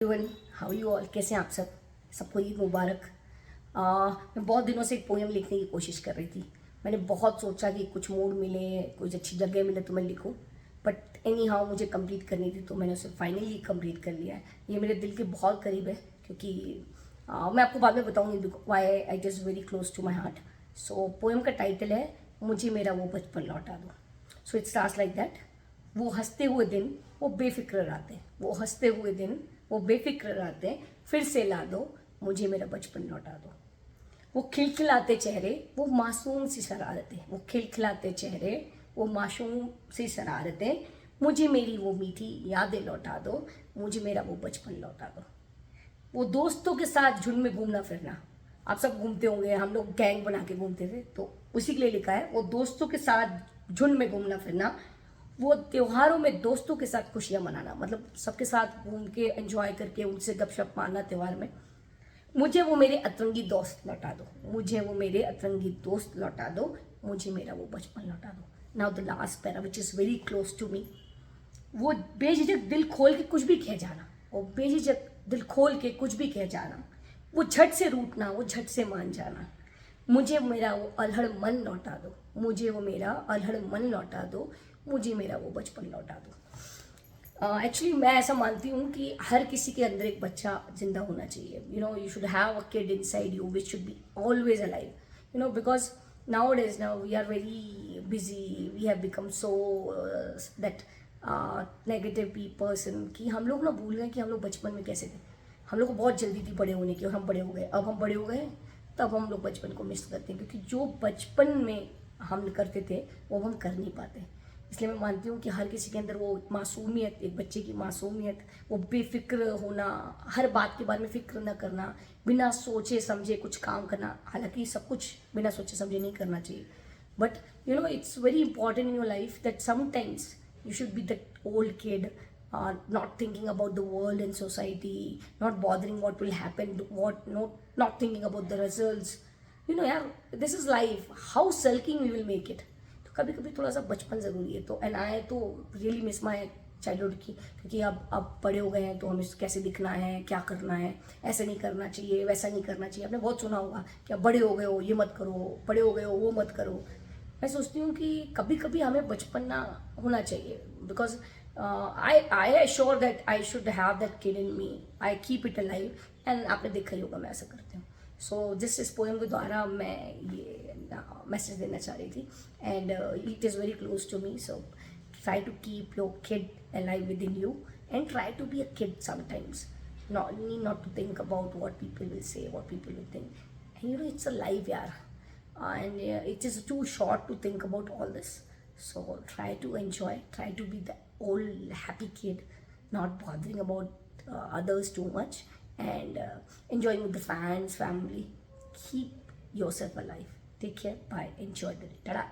Everyone, how you all, कैसे हैं आप सब? सबको ईद मुबारक। मैं बहुत दिनों से एक पोएम लिखने की कोशिश कर रही थी। मैंने बहुत सोचा कि कुछ मूड मिले, कुछ अच्छी जगह मिले तो मैं लिखूं, बट एनी हाउ मुझे कंप्लीट करनी थी तो मैंने उसे फाइनली कंप्लीट कर लिया है। ये मेरे दिल के बहुत करीब है क्योंकि मैं आपको बाद में बताऊंगी why it is very close to my heart. So poem का टाइटल है मुझे मेरा वो बचपन लौटा दो। So it starts like that. वो हंसते हुए दिन वो बेफिक्र रातें, वो हंसते हुए दिन वो बेफिक्र रातें फिर से ला दो, मुझे मेरा बचपन लौटा दो। वो खिलखिलाते चेहरे वो मासूम सी शरारतें, वो खिलखिलाते चेहरे वो मासूम सी शरारतें, मुझे मेरी वो मीठी यादें लौटा दो, मुझे मेरा वो बचपन लौटा दो। वो दोस्तों के साथ झुंड में घूमना फिरना, आप सब घूमते होंगे, हम लोग गैंग बना के घूमते थे, तो उसी के लिए लिखा है। वो दोस्तों के साथ झुंड में घूमना फिरना, वो त्योहारों में दोस्तों के साथ खुशियां मनाना, मतलब सबके साथ घूम के एंजॉय करके उनसे गपशप मारना त्योहार में। मुझे वो मेरे अतरंगी दोस्त लौटा दो, मुझे वो मेरे अतरंगी दोस्त लौटा दो, मुझे मेरा वो बचपन लौटा दो। Now the last para which is very close to me. वो बेझिझक दिल खोल के कुछ भी कह जाना, वो बेझिझक दिल खोल के कुछ भी कह जाना, वो झट से रूठना, वो झट से मान जाना, मुझे मेरा वो अल्हड़ मन लौटा दो, मुझे वो मेरा अल्हड़ मन लौटा दो, मुझे मेरा वो बचपन लौटा दो। एक्चुअली मैं ऐसा मानती हूँ कि हर किसी के अंदर एक बच्चा जिंदा होना चाहिए। You should have a kid inside you which should be always alive, because nowadays now we are very busy, we have become so that negative person कि हम लोग ना भूल गए कि हम लोग बचपन में कैसे थे। हम लोग को बहुत जल्दी थी बड़े होने की और हम बड़े हो गए। अब हम बड़े हो गए तब हम लोग बचपन को मिस करते हैं क्योंकि जो बचपन में हम करते थे वो हम कर नहीं पाते। इसलिए मैं मानती हूँ कि हर किसी के अंदर वो मासूमियत, एक बच्चे की मासूमियत, वो बेफिक्र होना, हर बात के बारे में फिक्र ना करना, बिना सोचे समझे कुछ काम करना। हालांकि सब कुछ बिना सोचे समझे नहीं करना चाहिए, but it's very important in your life that sometimes you should be that old kid, not thinking about the world and society, not bothering what will happen, what not thinking about the results. यार, this is life, how sulking we will make it. तो कभी कभी थोड़ा सा बचपन ज़रूरी है। तो एंड आई तो रियली मिस माई चाइल्डहुड की, क्योंकि अब बड़े हो गए हैं तो हमें कैसे दिखना है, क्या करना है, ऐसे नहीं करना चाहिए, वैसा नहीं करना चाहिए। आपने बहुत सुना होगा कि अब बड़े हो गए हो ये मत करो, बड़े हो गए हो वो मत करो। मैं सोचती हूँ कि कभी कभी हमें बचपन ना होना चाहिए, because I I sure that I should have that kid in me, I keep it alive. And आपने देखा ही होगा मैं ऐसा करती हूँ। सो जिस इस पोएम के द्वारा मैं ये मैसेज देना चाह रही थी, and it is very close to me. So try to keep your kid alive within you and try to be a kid sometimes. Need not to think about what people will say, what people will think. And it's a life, yaar. And it is too short to think about all this. So try to enjoy, try to be the old happy kid, not bothering about others too much, and enjoying with the fans, family. Keep yourself alive. Take care. Bye. Enjoy the day. Ta-da.